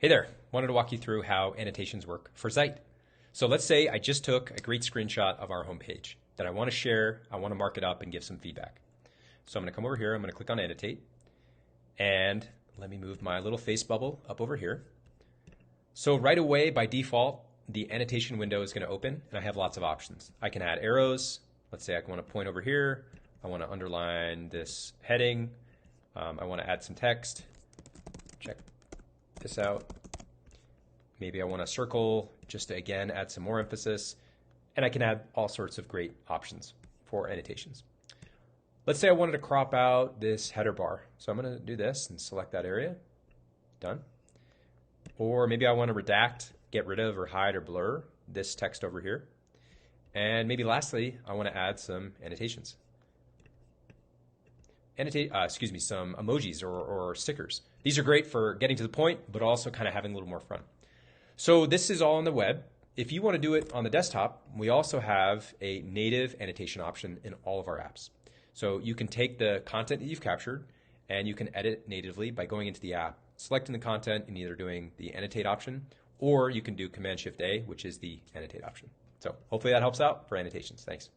Hey there, wanted to walk you through how annotations work for Zight. So let's say I just took a great screenshot of our homepage that I want to share, I want to mark it up and give some feedback. So I'm going to come over here, I'm going to click on annotate, and let me move my little face bubble up over here. So right away, by default, the annotation window is going to open, and I have lots of options. I can add arrows. Let's say I want to point over here. I want to underline this heading. I want to add some text. Check this out. Maybe I want to circle just to, again, add some more emphasis. And I can add all sorts of great options for annotations. Let's say I wanted to crop out this header bar. So I'm going to do this and select that area. Done. Or maybe I want to redact, get rid of or hide or blur this text over here. And maybe lastly, I want to add some annotations. Some emojis or stickers. These are great for getting to the point, but also kind of having a little more fun. So this is all on the web. If you want to do it on the desktop, we also have a native annotation option in all of our apps. So you can take the content that you've captured and you can edit natively by going into the app, selecting the content and either doing the annotate option, or you can do Command-Shift-A, which is the annotate option. So hopefully that helps out for annotations. Thanks.